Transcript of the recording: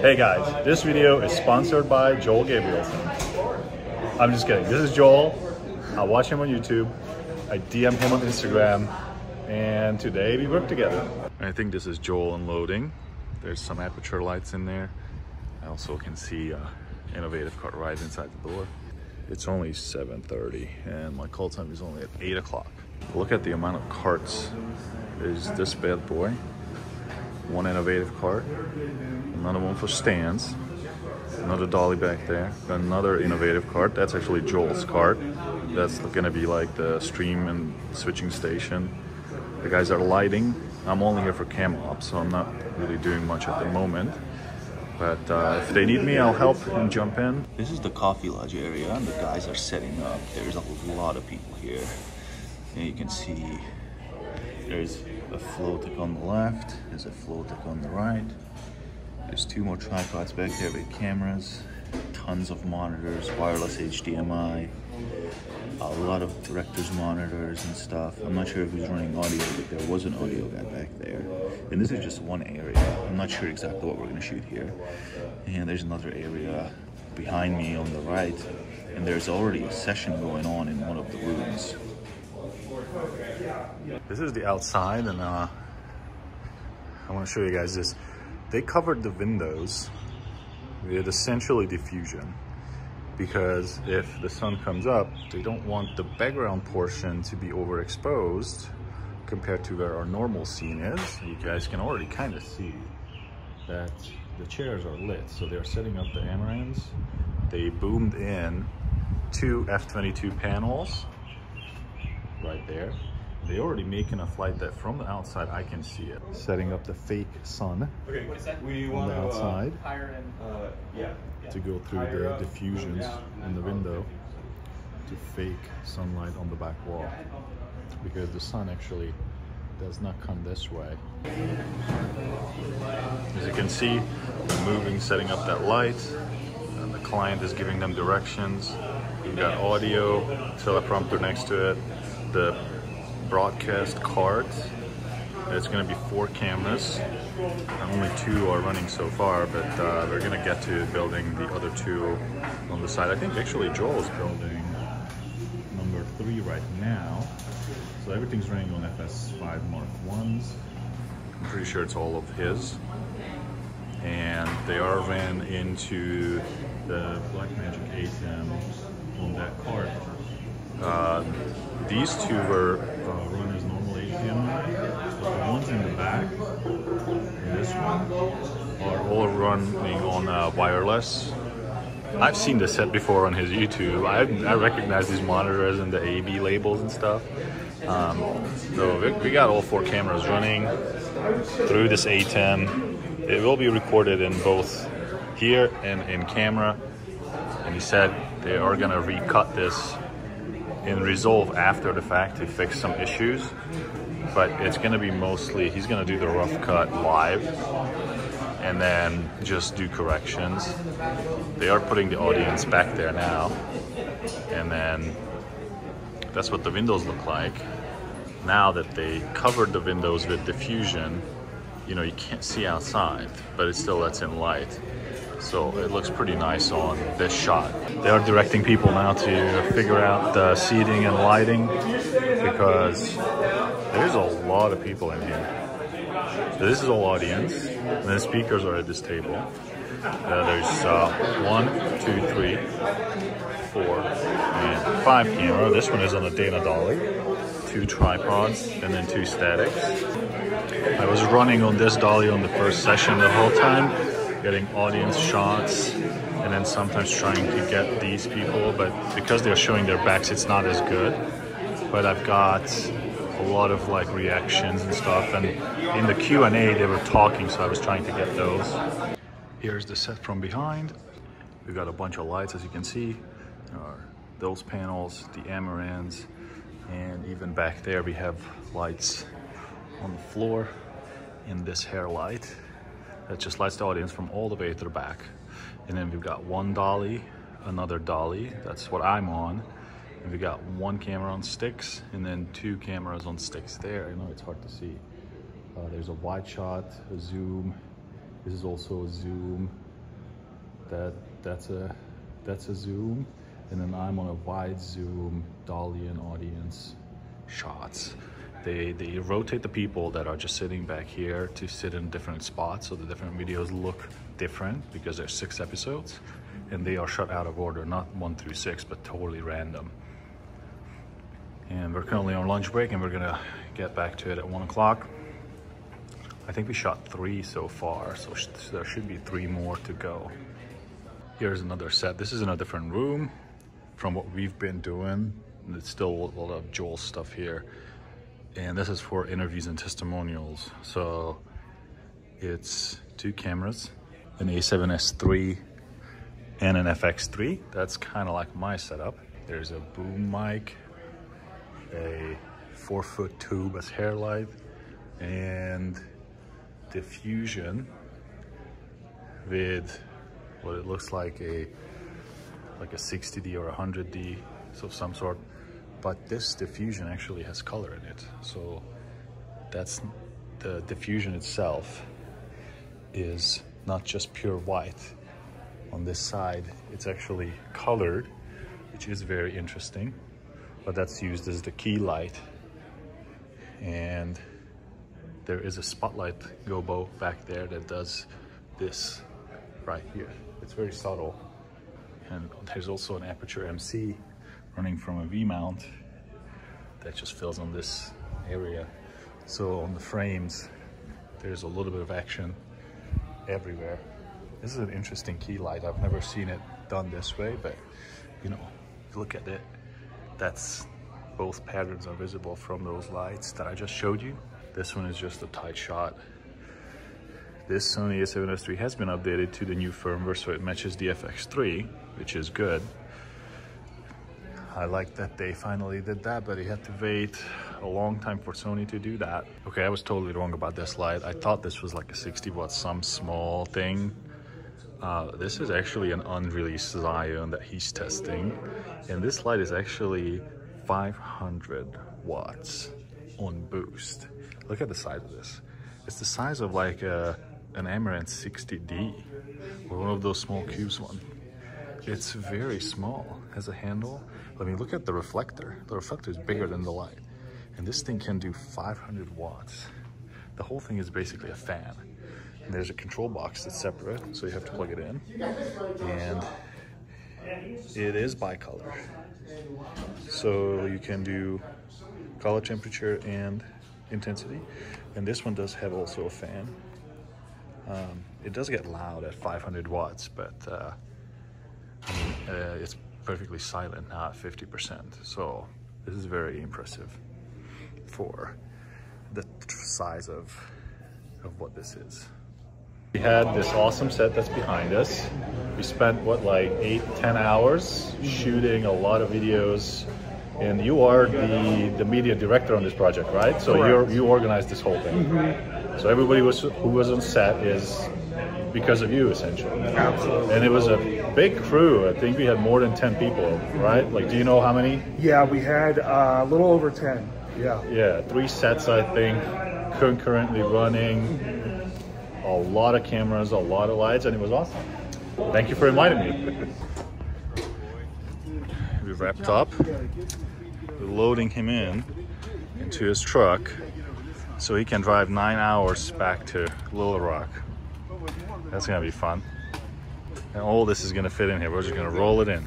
Hey guys, this video is sponsored by Joel Gabrielson. I'm just kidding. This is Joel. I watch him on YouTube. I DM him on Instagram. And today we work together. I think this is Joel unloading. There's some aperture lights in there. I also can see innovative cart right inside the door. It's only 7:30 and my call time is only at 8 o'clock. Look at the amount of carts. There's this bad boy, one innovative cart, another one for stands, another dolly back there, another innovative cart. That's actually Joel's cart. That's gonna be like the stream and switching station. The guys are lighting. I'm only here for cam ops, so I'm not really doing much at the moment. But if they need me, I'll help and jump in. This is the coffee lodge area, and the guys are setting up. There's a lot of people here. And you can see there's a Flowtech on the left, there's a Flowtech on the right. There's two more tripods back there with cameras, tons of monitors, wireless HDMI, a lot of director's monitors and stuff. I'm not sure who's running audio, but there was an audio guy back there. And this is just one area. I'm not sure exactly what we're gonna shoot here. And there's another area behind me on the right, and there's already a session going on in one of the rooms. This is the outside, and I want to show you guys this. They covered the windows with essentially diffusion, because if the sun comes up, they don't want the background portion to be overexposed compared to where our normal scene is. You guys can already kind of see that the chairs are lit, so they're setting up the Amarans. They boomed in two F-22 panels right there. They're already making a flight that from the outside I can see it. Setting up the fake sun on the outside to go through the diffusions in the window to fake sunlight on the back wall, because the sun actually does not come this way. As you can see, they're moving, setting up that light, and the client is giving them directions. We've got audio, teleprompter next to it, the broadcast cart. It's going to be 4 cameras. Only 2 are running so far, but we're going to get to building the other 2 on the side. I think actually Joel is building number 3 right now. So everything's running on FS5 Mark 1s. I'm pretty sure it's all of his. And they are ran into the Blackmagic ATEM on that cart. These 2 were run as normal HDMI, but the ones in the back and this one are all running on wireless. I've seen the set before on his YouTube. I recognize these monitors and the AB labels and stuff. So we got all 4 cameras running through this ATEM. It will be recorded in both here and in camera. And he said they are gonna recut this in Resolve after the fact to fix some issues, but it's going to be mostly, he's going to do the rough cut live and then just do corrections. They are putting the audience back there now, and then that's what the windows look like. Now that they covered the windows with diffusion, you know, you can't see outside, but it still lets in light. So it looks pretty nice on this shot. They are directing people now to figure out the seating and lighting, because there's a lot of people in here. So this is all audience, and the speakers are at this table. There's 1, 2, 3, 4, and 5 camera. This one is on a Dana dolly, 2 tripods, and then 2 statics. I was running on this dolly on the first session the whole time, getting audience shots, and then sometimes trying to get these people, but because they're showing their backs, it's not as good. But I've got a lot of like reactions and stuff, and in the Q&A they were talking, so I was trying to get those. Here's the set from behind. We've got a bunch of lights, as you can see. Those panels, the Amarans, and even back there we have lights on the floor in this hair light that just lights the audience from all the way to the back. And then we've got 1 dolly, another dolly, that's what I'm on. And we got 1 camera on sticks, and then 2 cameras on sticks there. I know it's hard to see. There's a wide shot, a zoom. This is also a zoom. that's a zoom, and then I'm on a wide zoom dolly and audience shots. They rotate the people that are just sitting back here to sit in different spots, so the different videos look different because there's 6 episodes, and they are shot out of order, not 1 through 6, but totally random. And we're currently on lunch break, and we're gonna get back to it at 1 o'clock. I think we shot 3 so far, so there should be 3 more to go. Here's another set. This is in a different room from what we've been doing. It's still a lot of Joel stuff here. And this is for interviews and testimonials. So it's 2 cameras, an A7S III and an FX3. That's kind of like my setup. There's a boom mic, a 4-foot tube as hair light, and diffusion with what it looks like a 60D or 100D of some sort. But this diffusion actually has color in it. So that's the diffusion itself is not just pure white. On this side, it's actually colored, which is very interesting. But that's used as the key light. And there is a spotlight gobo back there that does this right here. It's very subtle. And there's also an Aputure MC running from a V-mount that just fills on this area. So on the frames, there's a little bit of action everywhere. This is an interesting key light. I've never seen it done this way, but you know, if you look at it, that's both patterns are visible from those lights that I just showed you. This one is just a tight shot. This Sony A7S III has been updated to the new firmware, so it matches the FX3, which is good. I like that they finally did that, but you had to wait a long time for Sony to do that. Okay, I was totally wrong about this light. I thought this was like a 60 watt, some small thing. This is actually an unreleased Zion that he's testing. And this light is actually 500 watts on boost. Look at the size of this. It's the size of like an Amaranth 60D or one of those small cubes one. It's very small, has a handle. I mean, look at the reflector. The reflector is bigger than the light. And this thing can do 500 watts. The whole thing is basically a fan. And there's a control box that's separate, so you have to plug it in. And it is bicolor. So you can do color, temperature, and intensity. And this one does have also a fan. It does get loud at 500 watts, but it's perfectly silent now at 50%. So this is very impressive for the size of what this is. We had this awesome set that's behind us. We spent what, like 8-10 hours shooting a lot of videos, and you are the media director on this project, right? So you organized this whole thing. Mm-hmm. So everybody who was on set is because of you, essentially. Absolutely. And it was a big crew. I think we had more than 10 people, right? Like, do you know how many? Yeah, we had a little over 10. Yeah. Yeah, 3 sets, I think, concurrently running. A lot of cameras, a lot of lights, and it was awesome. Thank you for inviting me. We wrapped up. We're loading him into his truck so he can drive 9 hours back to Little Rock. That's gonna be fun. And all this is gonna fit in here. We're just gonna roll it in.